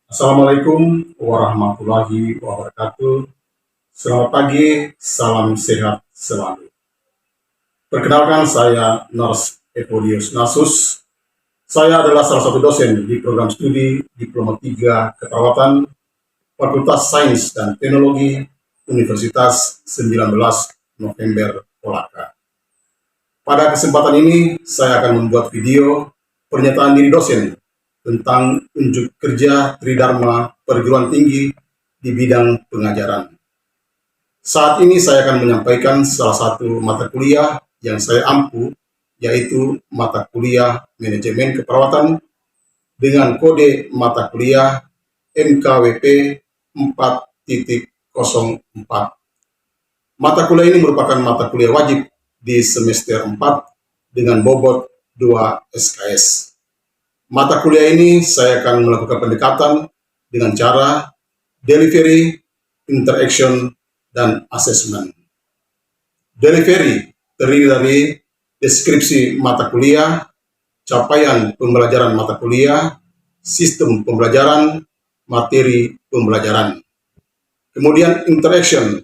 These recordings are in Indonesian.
Assalamualaikum warahmatullahi wabarakatuh. Selamat pagi, salam sehat selalu. Perkenalkan, saya Nurs Evodius Nasus. Saya adalah salah satu dosen di program studi Diploma 3 Keperawatan Fakultas Sains dan Teknologi Universitas 19 November Kolaka. Pada kesempatan ini, saya akan membuat video pernyataan diri dosen tentang unjuk kerja Tridharma Perguruan Tinggi di bidang pengajaran. Saat ini saya akan menyampaikan salah satu mata kuliah yang saya ampu, yaitu mata kuliah Manajemen Keperawatan dengan kode mata kuliah MKWP 4.04. Mata kuliah ini merupakan mata kuliah wajib di semester 4 dengan bobot 2 SKS. Mata kuliah ini saya akan melakukan pendekatan dengan cara delivery, interaction, dan assessment. Delivery terdiri dari deskripsi mata kuliah, capaian pembelajaran mata kuliah, sistem pembelajaran, materi pembelajaran. Kemudian interaction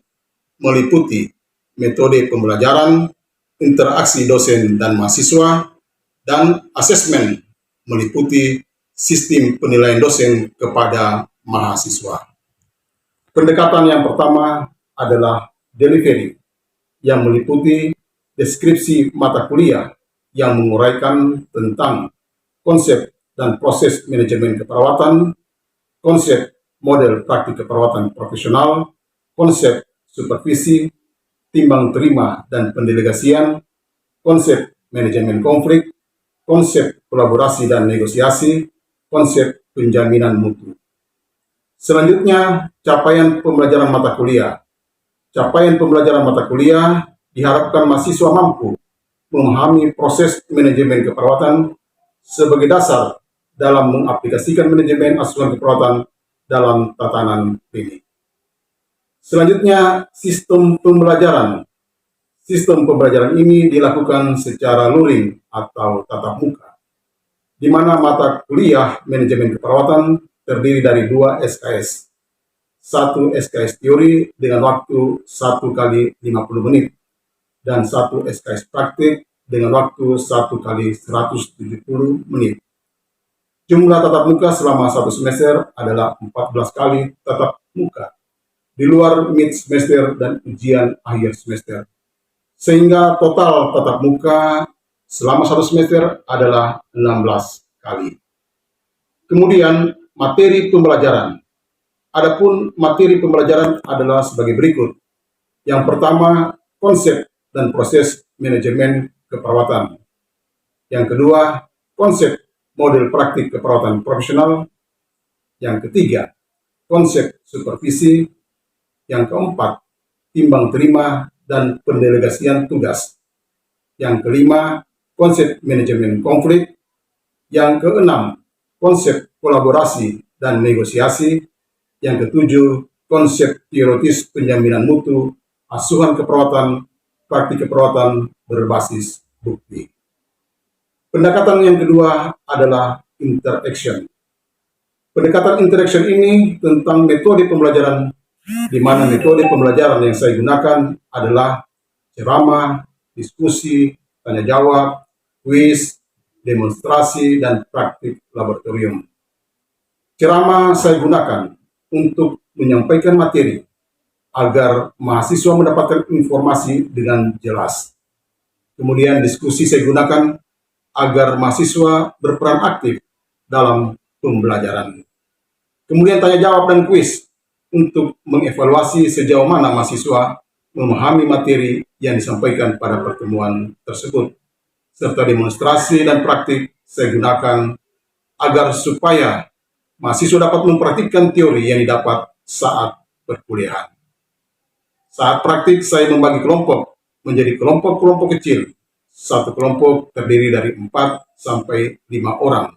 meliputi metode pembelajaran, interaksi dosen dan mahasiswa, dan assessment meliputi sistem penilaian dosen kepada mahasiswa. Pendekatan yang pertama adalah delivery, yang meliputi deskripsi mata kuliah yang menguraikan tentang konsep dan proses manajemen keperawatan, konsep model praktik keperawatan profesional, konsep supervisi, timbang terima dan pendelegasian, konsep manajemen konflik, konsep kolaborasi dan negosiasi, konsep penjaminan mutu. Selanjutnya, capaian pembelajaran mata kuliah. Capaian pembelajaran mata kuliah diharapkan mahasiswa mampu memahami proses manajemen keperawatan sebagai dasar dalam mengaplikasikan manajemen asuhan keperawatan dalam tatanan klinik. Selanjutnya, sistem pembelajaran. Sistem pembelajaran ini dilakukan secara luring atau tatap muka, di mana mata kuliah manajemen keperawatan terdiri dari 2 SKS. 1 SKS teori dengan waktu 1 kali 50 menit, dan 1 SKS praktik dengan waktu 1 kali 170 menit. Jumlah tatap muka selama 1 semester adalah 14 kali tatap muka, di luar mid semester dan ujian akhir semester. Sehingga total tatap muka selama 1 semester adalah 16 kali. Kemudian materi pembelajaran. Adapun materi pembelajaran adalah sebagai berikut. Yang pertama, konsep dan proses manajemen keperawatan. Yang kedua, konsep model praktik keperawatan profesional. Yang ketiga, konsep supervisi. Yang keempat, timbang terima dan pendelegasian tugas. Yang kelima, konsep manajemen konflik. Yang keenam, konsep kolaborasi dan negosiasi. Yang ketujuh, konsep teoritis penjaminan mutu, asuhan keperawatan, praktik keperawatan berbasis bukti. Pendekatan yang kedua adalah interaction. Pendekatan interaction ini tentang metode pembelajaran, di mana metode pembelajaran yang saya gunakan adalah ceramah, diskusi, tanya jawab, kuis, demonstrasi, dan praktik laboratorium. Ceramah saya gunakan untuk menyampaikan materi agar mahasiswa mendapatkan informasi dengan jelas. Kemudian diskusi saya gunakan agar mahasiswa berperan aktif dalam pembelajaran. Kemudian tanya jawab dan kuis untuk mengevaluasi sejauh mana mahasiswa memahami materi yang disampaikan pada pertemuan tersebut. Serta demonstrasi dan praktik saya gunakan agar supaya mahasiswa dapat mempraktikkan teori yang didapat saat perkuliahan. Saat praktik saya membagi kelompok menjadi kelompok-kelompok kecil. Satu kelompok terdiri dari 4 sampai 5 orang.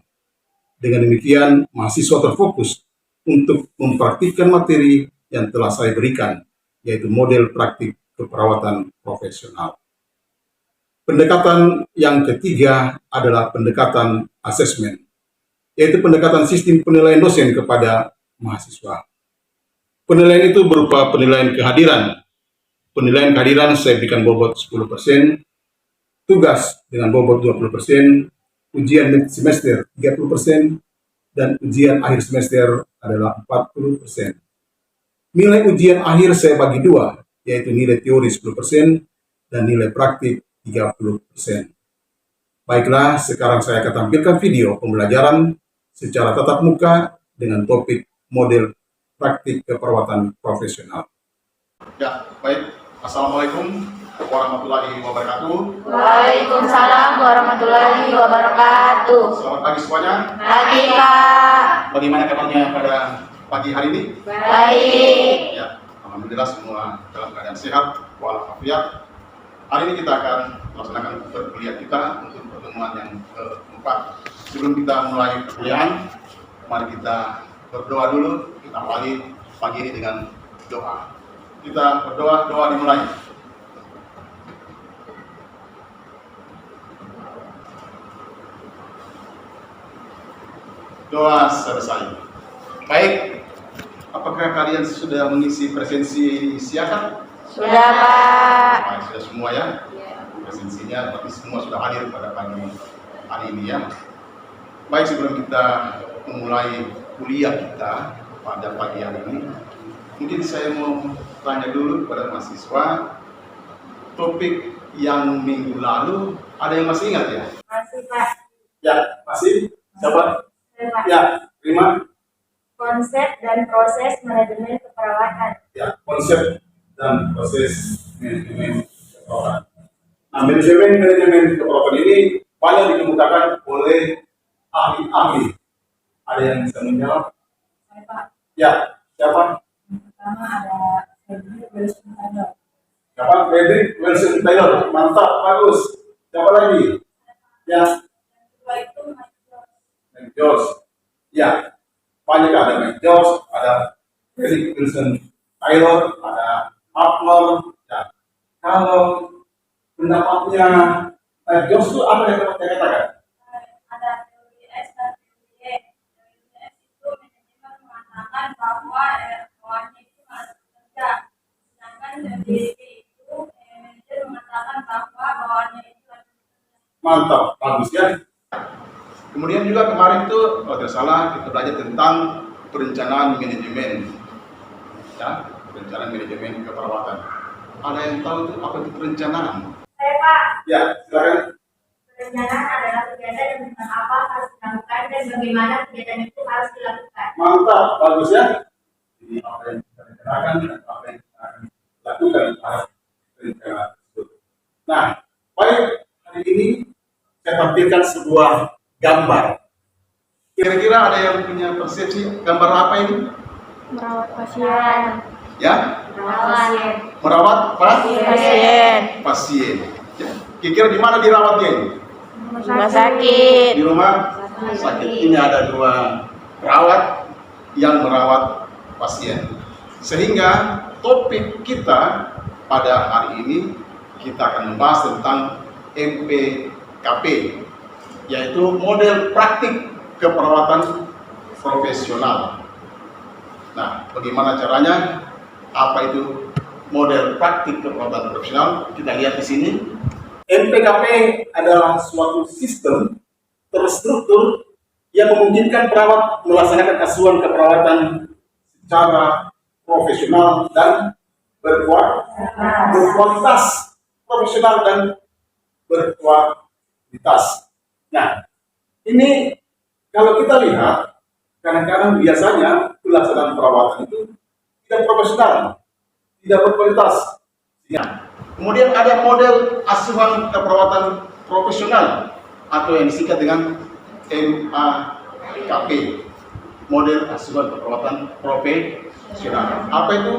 Dengan demikian, mahasiswa terfokus untuk mempraktikkan materi yang telah saya berikan, yaitu model praktik keperawatan profesional. Pendekatan yang ketiga adalah pendekatan asesmen, yaitu pendekatan sistem penilaian dosen kepada mahasiswa. Penilaian itu berupa penilaian kehadiran. Penilaian kehadiran saya berikan bobot 10%, tugas dengan bobot 20%, ujian mid semester 30%, dan ujian akhir semester adalah 40%. Nilai ujian akhir saya bagi dua, yaitu nilai teori 10% dan nilai praktik 30%. Baiklah, sekarang saya akan tampilkan video pembelajaran secara tatap muka dengan topik model praktik keperawatan profesional. Ya, baik. Assalamualaikum warahmatullahi wabarakatuh. Waalaikumsalam warahmatullahi wabarakatuh. Selamat pagi semuanya. Pagi, Kak. Bagaimana kabarnya pada pagi hari ini? Baik. Ya, alhamdulillah semua dalam keadaan sehat walafiat. Hari ini kita akan melaksanakan perkuliahan kita untuk pertemuan yang keempat. Sebelum kita mulai perkuliahan, mari kita berdoa dulu. Kita awali pagi ini dengan doa. Kita berdoa, doa dimulai. Doa selesai. Baik, apakah kalian sudah mengisi presensi siakan? Sudah, Pak. Baik, sudah semua ya? Presensinya, berarti semua sudah hadir pada pagi hari ini ya. Baik, sebelum kita memulai kuliah kita pada pagi hari ini, mungkin saya mau tanya dulu kepada mahasiswa, topik yang minggu lalu, ada yang masih ingat ya? Masih, Pak. Ya, masih? Siapa? Saya, Pak. Ya, terima. Konsep dan proses manajemen keperawatan. Ya, konsep dan proses manajemen keperawatan. Nah, manajemen keperawatan ini banyak dikemukakan oleh ahli-ahli. Ada yang bisa menjawab? Saya, Pak. Ya, siapa? Pertama ada Frederick Wilson Taylor. Siapa? Frederick Wilson Taylor. Mantap, bagus. Siapa lagi? Ya, Kedua itu Mike Jones. Ya, banyak ada Mike Jones, ada Frederick Wilson Taylor, ada Hartler. Ya. Kalau pendapatnya Mike Jones itu apa yang dapat saya katakan? ada teori S dan teori Y. Teori S itu manajemen mengatakan bahwa bawahannya itu harus bekerja. Sedangkan teori Y itu manajer mengatakan bahwa bawahannya itu harus bekerja. Mantap, bagus ya. Kemudian juga kemarin itu, kalau tidak salah, kita belajar tentang perencanaan manajemen. Ya, perencanaan manajemen keperawatan. Ada yang tahu itu apa itu perencanaan? Saya, Pak. Ya, silakan. Perencanaan adalah kegiatan yang tentang apa harus dilakukan dan bagaimana kegiatan itu harus dilakukan. Mantap, bagus ya. Jadi apa yang kita rencanakan dan apa yang kita akan lakukan pada rencana tersebut. Nah, baik, hari ini saya tampilkan sebuah gambar. Kira-kira ada yang punya persepsi gambar apa ini? Merawat pasien. Ya, merawat Pasien. pasien. Ya. Kira-kira di mana dirawatnya ini? Rumah sakit. Di rumah sakit. Ini ada dua perawat yang merawat pasien. Sehingga topik kita pada hari ini kita akan membahas tentang MPKP, yaitu model praktik keperawatan profesional. Nah, bagaimana caranya? Apa itu model praktik keperawatan profesional? Kita lihat di sini. MPKP adalah suatu sistem terstruktur yang memungkinkan perawat melaksanakan asuhan keperawatan secara profesional dan berkualitas, profesional dan berkualitas. Nah, ini kalau kita lihat, kadang-kadang biasanya pelaksanaan perawatan itu tidak profesional, tidak berkualitas. Ya. Kemudian ada model asuhan keperawatan profesional atau yang disingkat dengan MAKP, model asuhan keperawatan profesional. Apa itu?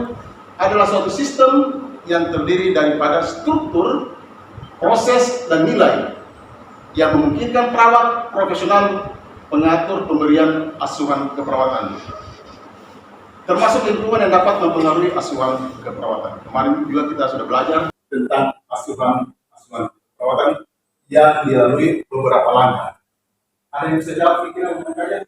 Adalah suatu sistem yang terdiri daripada struktur, proses, dan nilai yang memungkinkan perawat profesional mengatur pemberian asuhan keperawatan, termasuk lingkungan yang dapat mempengaruhi asuhan keperawatan. Kemarin juga kita sudah belajar tentang asuhan keperawatan yang dilalui beberapa langkah. Ada yang bisa jawab pikiran kalian?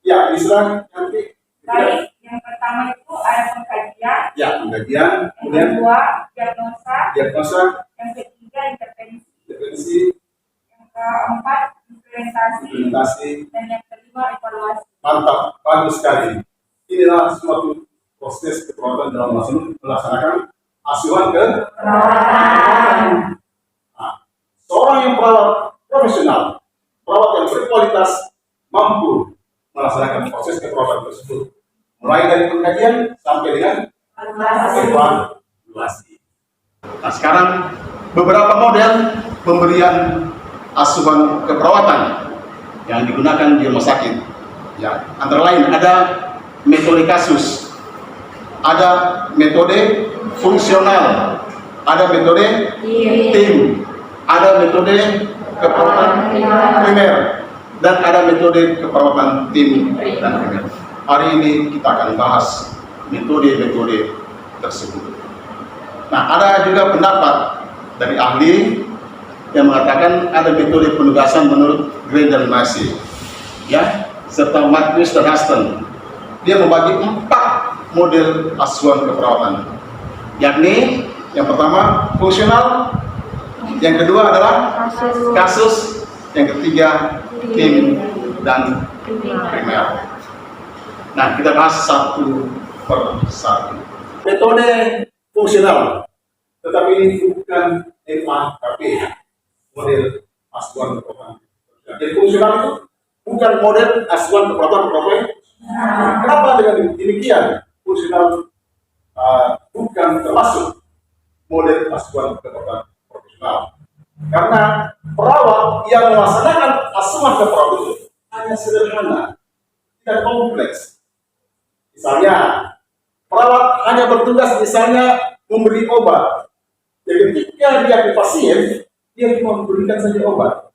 Ya, bisa nanti Baik, yang pertama itu ada pengkajian, Ya, pengkajian, yang kemudian kedua diagnosa, diagnosa, yang ketiga intervensi, intervensi, yang keempat implementasi, implementasi. dan yang kelima evaluasi. Mantap, bagus sekali. Inilah suatu proses keperawatan dalam melaksanakan asuhan ke Perawatan. Nah, seorang yang perawat profesional, perawat yang berkualitas, mampu melaksanakan proses keperawatan tersebut, mulai dari pengkajian sampai dengan evaluasi. Nah, sekarang beberapa model pemberian asuhan keperawatan yang digunakan di rumah sakit. Ya, antara lain ada metode kasus, ada metode fungsional, ada metode tim, ada metode keperawatan primer, dan ada metode keperawatan tim dan primer. Hari ini kita akan bahas metode-metode tersebut. Nah, ada juga pendapat dari ahli yang mengatakan ada metode penugasan menurut Green Massey, ya, serta Marcus dan Huston. Dia membagi 4 model asuhan keperawatan, yakni yang pertama fungsional, yang kedua adalah kasus, yang ketiga tim dan primer. Nah, kita bahas satu per satu. Metode fungsional, tetapi ini bukan MAKP, model asuhan keperawatan. Jadi fungsional itu bukan model asuhan keperawatan profesional. Kenapa dengan demikian? Fungsional bukan termasuk model asuhan keperawatan profesional, karena perawat yang melaksanakan asuhan keperawatan itu hanya sederhana, tidak kompleks. Misalnya, perawat hanya bertugas misalnya memberi obat. Jadi ketika dia ke pasien, dia cuma memberikan saja obat.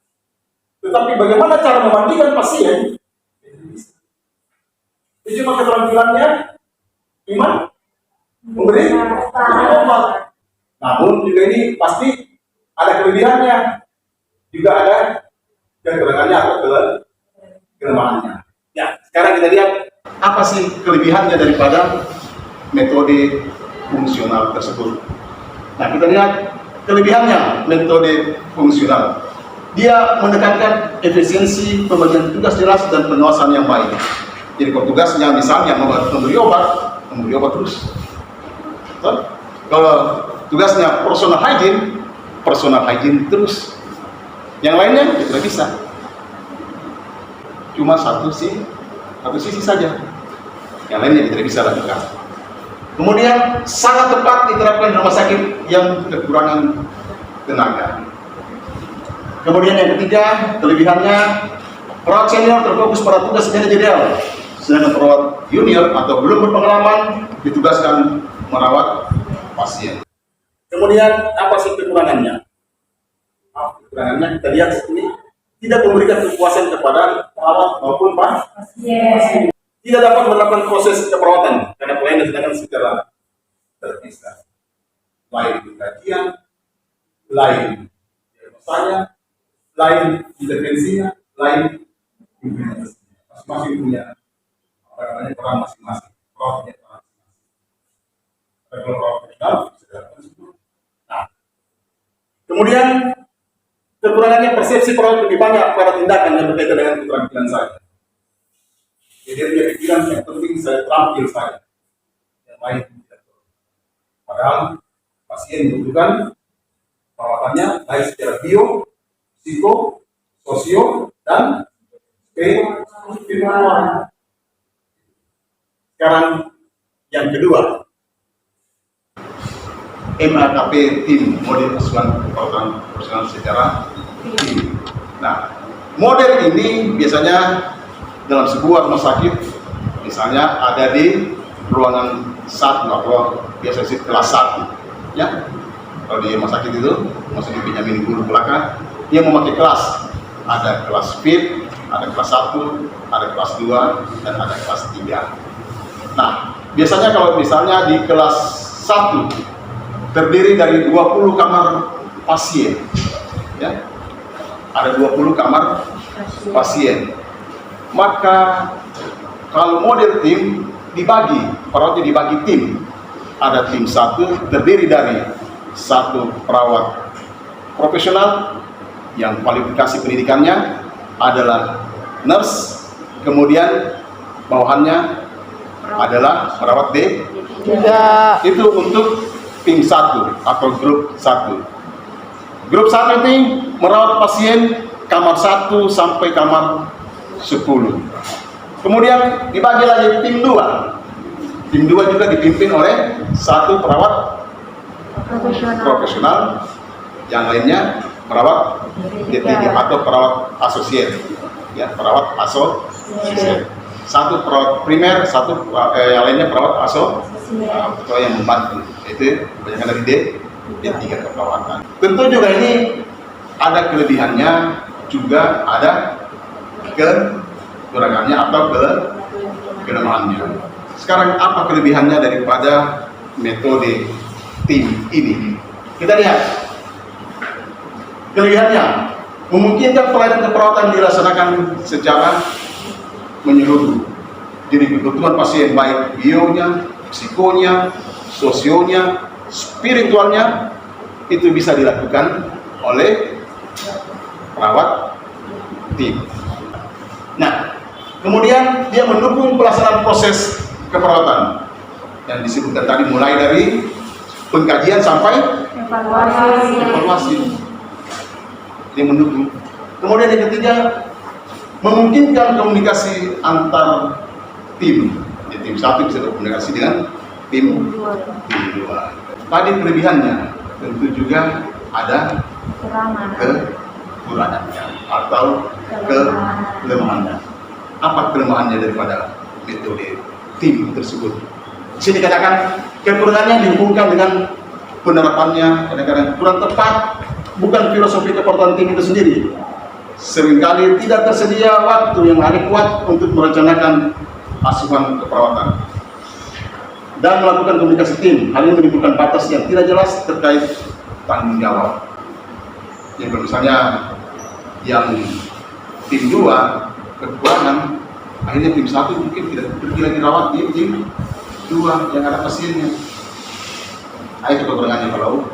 Tetapi bagaimana cara memandikan pasien? Itu cuma keterampilannya iman memberi obat. Namun juga ini pasti ada kelebihannya, juga ada kekurangannya atau kelemahannya. Ya, sekarang kita lihat apa sih kelebihannya daripada metode fungsional tersebut. Nah, kita lihat kelebihannya metode fungsional. Dia menekankan efisiensi pembagian tugas jelas dan pengawasan yang baik. Jadi kalau tugasnya misalnya memberi obat terus. Kalau tugasnya personal hygiene terus. Yang lainnya tidak bisa. Cuma satu sisi saja. Yang lainnya tidak bisa lakukan. Kemudian sangat tepat diterapkan di rumah sakit yang kekurangan tenaga. Kemudian yang ketiga, kelebihannya perawat senior terfokus pada tugas manajerial, sedangkan perawat junior atau belum berpengalaman ditugaskan merawat pasien. Kemudian apa sih kekurangannya? Kekurangannya kita lihat ini tidak memberikan kepuasan kepada perawat maupun pasien. Tidak dapat melakukan proses keperawatan karena pelayanan sedangkan secara terpisah. Lain kajian, lain diagnosanya, lain intervensinya, lain implementasinya. Masing-masing punya peran masing-masing. Perawatnya peran masing-masing. Kalau perawat profesional bisa dilakukan semua. Nah, kemudian kekurangannya persepsi perawat lebih banyak pada tindakan yang berkaitan dengan keterampilan saya. Jadi dia pikiran yang penting saya terampil saja, yang lain tidak perlu. Padahal pasien membutuhkan perawatannya baik secara bio, psiko, sosio, dan spiritual. Sekarang yang kedua, MAKP tim, model asuhan keperawatan profesional secara tim. Nah, model ini biasanya dalam sebuah rumah sakit, misalnya ada di ruangan 1 atau biasa kelas 1, ya. Kalau di rumah sakit itu masih dipinjamin guru belakang, dia memakai kelas. Ada kelas fit, ada kelas 1, ada kelas 2, dan ada kelas 3. Nah, biasanya kalau misalnya di kelas 1 terdiri dari 20 kamar pasien, ya. Ada 20 kamar pasien. Maka kalau model tim perawatnya dibagi tim. Ada tim satu terdiri dari satu perawat profesional yang kualifikasi pendidikannya adalah nurse, kemudian bawahannya adalah perawat D. Itu untuk tim 1 atau grup 1. Grup 1 ini merawat pasien kamar 1 sampai kamar 10. Kemudian dibagi lagi tim 2. Tim 2 juga dipimpin oleh satu perawat profesional, yang lainnya perawat D3 atau perawat asosiat. Ya, perawat asosiat. Satu perawat primer, yang lainnya perawat atau yang membantu. Itu kebanyakan dari D3 keperawatan. Tentu juga ini ada kelebihannya, juga ada kekurangannya atau kelemahannya. Sekarang apa kelebihannya daripada metode tim ini? Kita lihat. Kelebihannya memungkinkan pelayanan keperawatan dilaksanakan secara menyeluruh. Jadi kebutuhan pasien baik bionya, psikonya, sosionya, spiritualnya itu bisa dilakukan oleh perawat tim. Nah, kemudian dia mendukung pelaksanaan proses keperawatan yang disebutkan tadi, mulai dari pengkajian sampai evaluasi. Dia mendukung. Kemudian yang ketiga, memungkinkan komunikasi antar tim. Di tim 1 bisa berkomunikasi dengan tim 2. Tadi kelebihannya, tentu juga ada kekurangannya atau kelemahannya. Apa kelemahannya daripada metode tim tersebut? Di sini dikatakan kekurangannya dihubungkan dengan penerapannya kadang-kadang kurang tepat, bukan filosofi keperawatan tim itu sendiri. Seringkali tidak tersedia waktu yang adekuat untuk merencanakan asuhan keperawatan dan melakukan komunikasi tim. Hal ini menimbulkan batas yang tidak jelas terkait tanggung jawab. Jadi misalnya yang tim 2 kekurangan, akhirnya tim 1 mungkin tidak pergi lagi rawat di tim 2 yang ada pasiennya. Itu kekurangannya kalau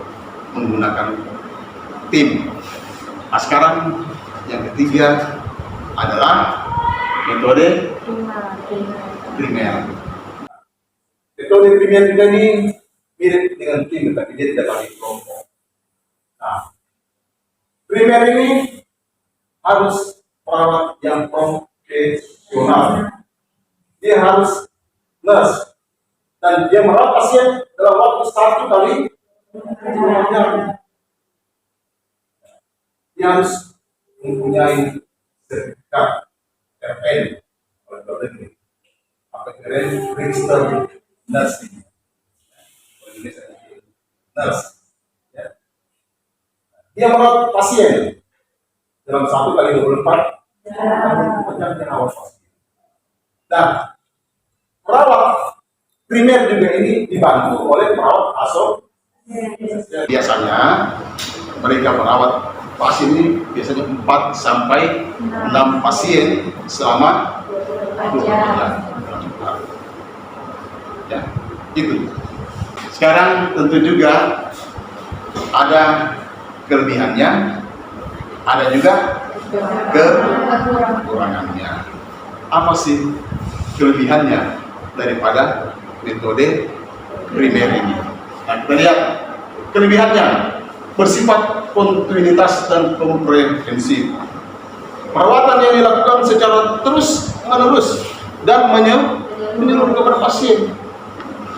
menggunakan tim. Nah, sekarang yang ketiga adalah metode primer. Metode primer juga ini mirip dengan tim, tapi dia tidak bagi kelompok. Nah, primer ini harus perawat yang profesional. Dia harus nurse dan dia merawat pasien dalam waktu 1 kali 2 jam. Dia harus mempunyai sertifikat RN apa keren register nursing nurse. Ya. Dia merawat pasien dalam 1 kali 24 jam merawat pasien. Nah, perawat primer juga ini dibantu oleh perawat asosiat. Biasanya mereka merawat pasien ini biasanya 4 sampai 6 pasien selama 24 jam. Ya, itu. Sekarang tentu juga ada kelebihannya, ada juga kekurangannya. Apa sih kelebihannya daripada metode primer ini? Nah, kita lihat kelebihannya. Bersifat kontinuitas dan komprehensif. Perawatan yang dilakukan secara terus-menerus dan menyeluruh kepada pasien.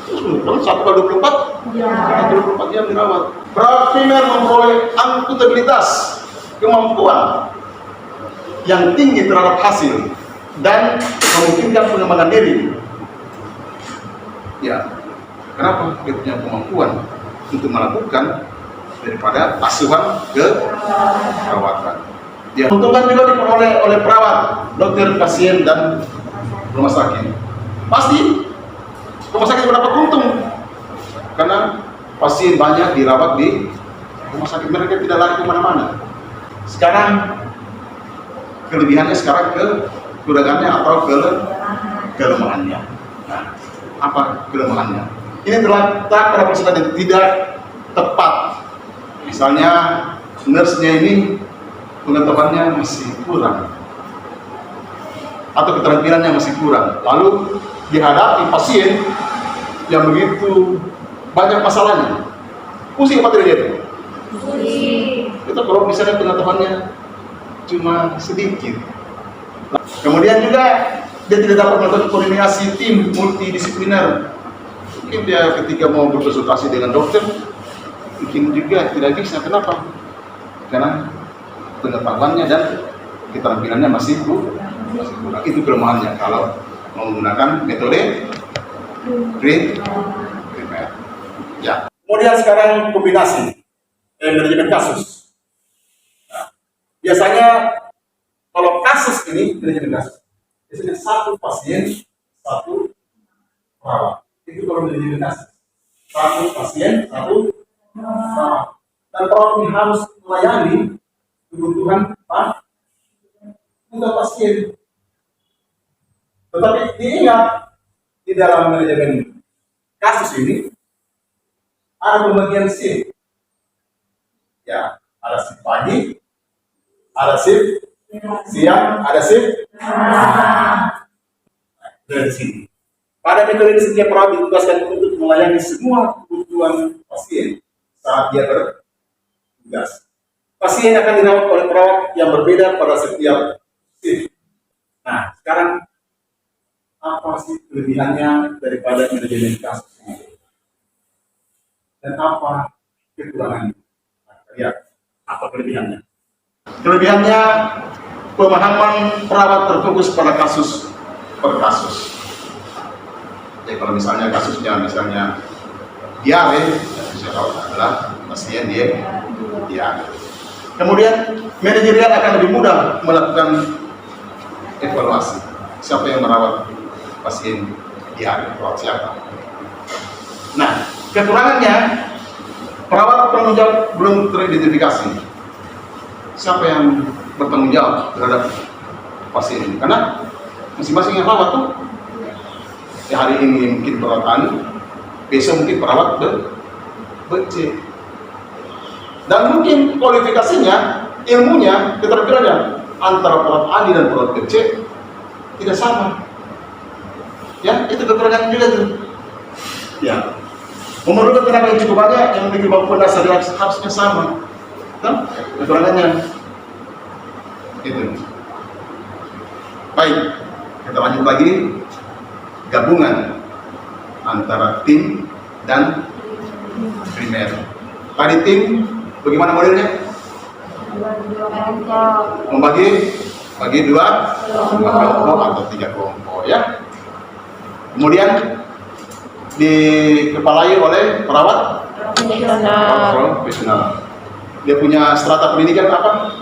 Terus 1/24 jam dirawat. Perawat primer memperoleh akuntabilitas, kemampuan yang tinggi terhadap hasil dan memungkinkan pengembangan diri. Ya, kenapa dia punya kemampuan untuk melakukan daripada asuhan ke perawatan. Ya, keuntungan juga diperoleh oleh perawat, dokter, pasien, dan rumah sakit. Pasti rumah sakit mendapat untung karena pasien banyak dirawat di rumah sakit, mereka tidak lari kemana-mana. Sekarang kelebihannya, sekarang kekurangannya atau kelemahannya. Nah, apa kelemahannya. Ini terletak pada persoalan yang tidak tepat. Misalnya nurse-nya ini pengetahuannya masih kurang atau keterampilannya masih kurang, lalu dihadapi pasien yang begitu banyak masalahnya, pusing apa tidak dia? Itu kalau misalnya pengetahuannya cuma sedikit. Kemudian juga dia tidak dapat melakukan koordinasi tim multidisipliner. Mungkin dia ketika mau berkonsultasi dengan dokter, mungkin juga tidak bisa. Kenapa? Karena pengetahuannya dan keterampilannya masih kurang. Itu kelemahannya kalau mau menggunakan metode primer. Ya. Kemudian sekarang kombinasi manajemen kasus. Nah, biasanya kalau kasus ini manajemen kasus, biasanya satu pasien, satu perawat. Itu kalau manajemen kasus. Satu pasien, satu perawat. Dan perawat ini harus melayani kebutuhan pasien. Tetapi diingat, di dalam manajemen kasus ini ada pembagian shift. Ya, ada shift pagi, ada shift siang, ada shift dari sini. Pada metode ini setiap perawat ditugaskan untuk melayani semua kebutuhan pasien saat dia bertugas. Pasien akan dirawat oleh perawat yang berbeda pada setiap shift. Nah, sekarang apa sih kelebihannya daripada manajemen kasus ini? Dan apa kekurangannya? Nah, lihat apa kelebihannya. Kelebihannya, pemahaman perawat terfokus pada kasus per kasus. Jadi kalau misalnya kasusnya diare, yang bisa tahu adalah pasien diare. Kemudian manajerial akan lebih mudah melakukan evaluasi. Siapa yang merawat pasien diare, perawat siapa? Nah, kekurangannya, perawat penanggung jawab belum teridentifikasi. Siapa yang bertanggung jawab terhadap pasien ini? Karena masing-masing yang perawat tuh, ya hari ini mungkin perawat A, besok mungkin perawat B, C. Dan mungkin kualifikasinya, ilmunya, keterampilannya antara perawat A dan perawat B, C tidak sama. Ya, itu kekurangan juga tuh. Ya, memerlukan tenaga yang cukup banyak yang memiliki kemampuan dasar yang harusnya sama. Kan? Kekurangannya itu. Baik, kita lanjut lagi. Gabungan antara tim dan primer. Tadi tim, bagaimana modelnya? Bagi dua kelompok atau 3 kelompok, ya. Kemudian dikepalai oleh perawat profesional. Dia punya strata pendidikan apa?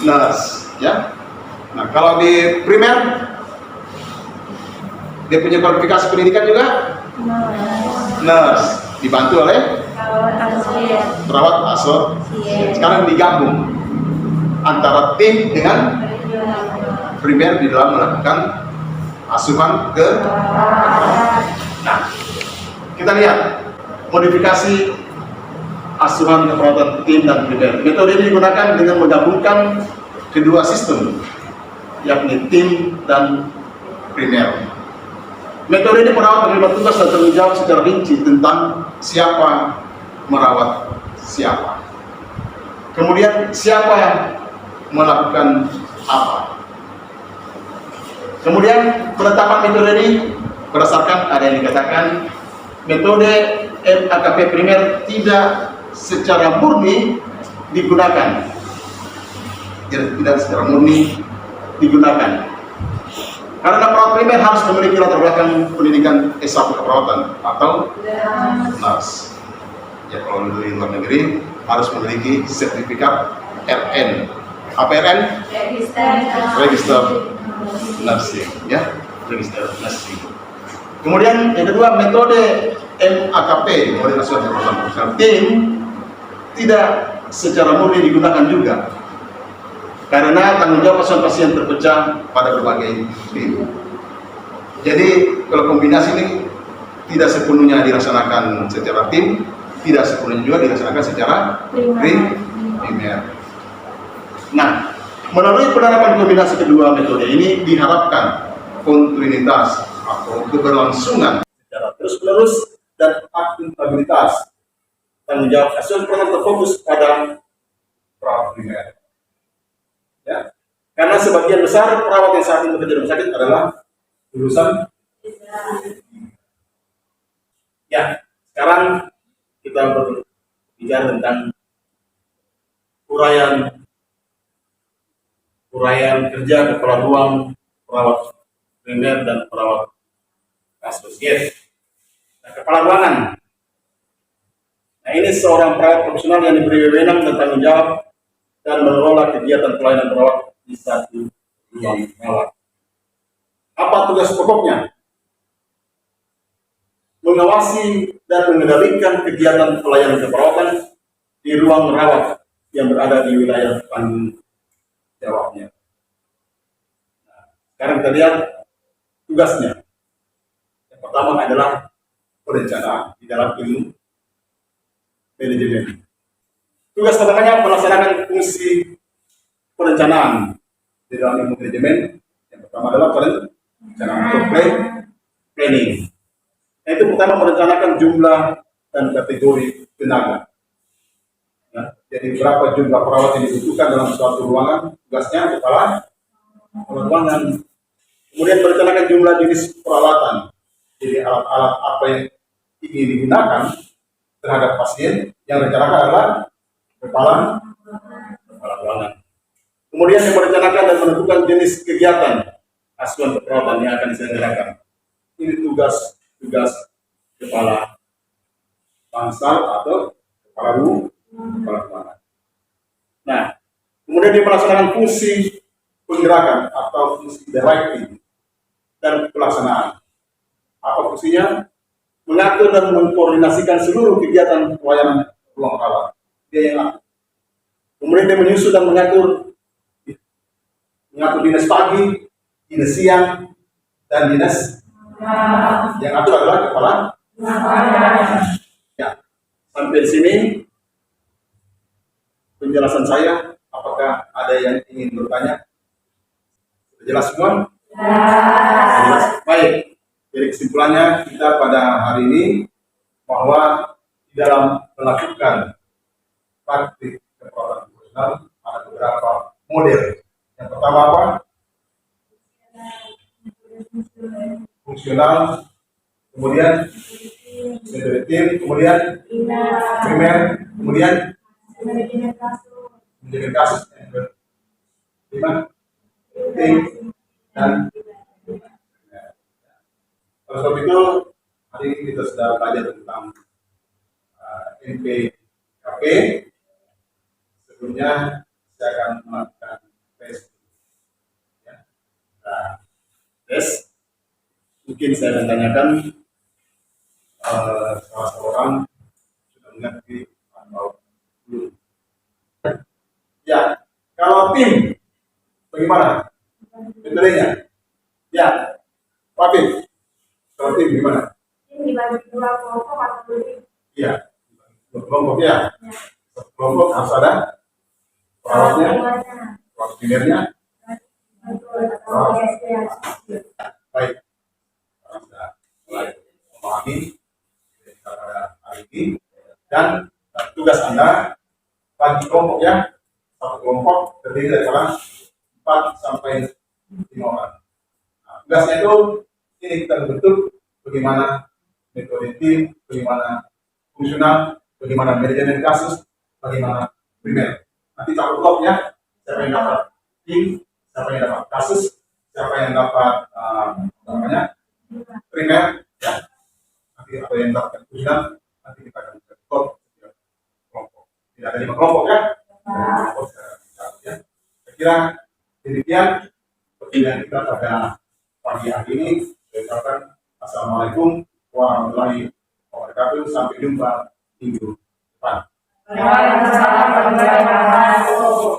Nurse, ya. Nah, kalau di primer dia punya kualifikasi pendidikan juga? Nurse, dibantu oleh perawat asosiat. Sekarang digabung antara tim dengan primer di dalam melakukan asuhan ke. Nah, kita lihat modifikasi asuhan keperawatan tim dan primer. Metode ini digunakan dengan menggabungkan kedua sistem, yakni tim dan primer. Metode ini perawat menerima tugas dan tanggung jawab secara rinci tentang siapa merawat siapa. Kemudian siapa melakukan apa. Kemudian penetapan metode ini berdasarkan ada yang dikatakan metode MAKP primer tidak secara murni digunakan. Tidak secara murni digunakan. Karena perawat primer harus memiliki latar belakang pendidikan S1 keperawatan atau nurse. Ya, kalau di luar negeri harus memiliki sertifikat RN. Apa RN? Register Nursing, ya, Register Nursing. Kemudian yang kedua, metode MAKP, metode nasional keperawatan profesional tim, tidak secara murni digunakan juga. Karena tanggung jawab pasien terpecah pada berbagai tim. Jadi kalau kombinasi ini tidak sepenuhnya dilaksanakan secara tim, tidak sepenuhnya juga dilaksanakan secara primer. Nah, melalui penerapan kombinasi kedua metode ini diharapkan kontinuitas atau keberlangsungan secara terus-menerus dan akuntabilitas tanggung jawab hasil program terfokus pada perawat primer. Ya. Karena sebagian besar perawat yang saat ini bekerja di rumah sakit adalah lulusan. Ya, sekarang kita berbicara tentang uraian kerja kepala ruang perawat primer dan perawat asosiat. Nah, kepala ruangan. Nah, ini seorang perawat profesional yang diberi wewenang dan tanggung jawab dan mengelola kegiatan pelayanan perawat di satu ruang perawat. Apa tugas pokoknya? Mengawasi dan mengendalikan kegiatan pelayanan keperawatan di ruang rawat yang berada di wilayah tanggung jawabnya. Nah, sekarang kita lihat tugasnya. Yang pertama adalah perencanaan di dalam ilmu manajemen. Tugas pertamanya melaksanakan fungsi perencanaan di dalam ilmu manajemen. Yang pertama adalah perencanaan atau planning. Itu pertama merencanakan jumlah dan kategori tenaga. Ya, jadi berapa jumlah perawat yang dibutuhkan dalam suatu ruangan, tugasnya kepala ruangan. Kemudian merencanakan jumlah jenis peralatan, jadi alat-alat apa yang ingin digunakan terhadap pasien yang rencanakan adalah kepala ruangan. Kemudian yang merencanakan dan menentukan jenis kegiatan asuhan keperawatan yang akan diselenggarakan. Ini tugas kepala bangsal atau kepala ruangan. Nah, kemudian dia melaksanakan fungsi penggerakan atau fungsi directing dan pelaksanaan. Apa fungsinya? Mengatur dan mengkoordinasikan seluruh kegiatan pelayanan ruang rawat. Dia yang atur. Kemudian dia menyusun dan mengatur dinas pagi, dinas siang, dan dinas. Yang atur adalah kepala. Ya, sampai di sini penjelasan saya. Apakah ada yang ingin bertanya? Jelas semua? Jelas. Baik. Jadi kesimpulannya kita pada hari ini bahwa di dalam melakukan praktik keperawatan profesional ada beberapa model. Yang pertama apa? Fungsional, kemudian metode tim, kemudian primer, kemudian manajemen kasus, lima tim dan oleh sebab itu hari ini kita sudah belajar tentang NPKP. Sebelumnya saya akan melakukan tes. Ya. Nah, tes mungkin saya akan tanyakan salah seorang sudah mengerti atau belum. Ya, kalau tim bagaimana metodenya? Ya, Pak Tim, kalau tim gimana? Tim dibagi dua kelompok atau lebih? Iya, dua kelompok ya. Satu kelompok harus ada perawatnya, perawat primernya. Baik, sekarang sudah mulai memahami kita pada hari ini dan tugas Anda bagi kelompok ya. Satu kelompok terdiri dari 4 sampai 5 orang. Nah, tugasnya itu ini kita bentuk bagaimana metode tim, bagaimana fungsional, bagaimana manajemen kasus, bagaimana primer. Nanti satu blok ya, siapa yang dapat tim, siapa yang dapat kasus, siapa yang dapat primer, ya. Nanti apa yang dapat fungsional, nanti kita akan blok kelompok. Tidak ada 5 kelompok ya. Ya. Saya kira demikian pertemuan kita pada pagi hari ini. Saya ucapkan Assalamualaikum warahmatullahi wabarakatuh. Sampai jumpa minggu depan. Waalaikumsalam warahmatullahi wabarakatuh.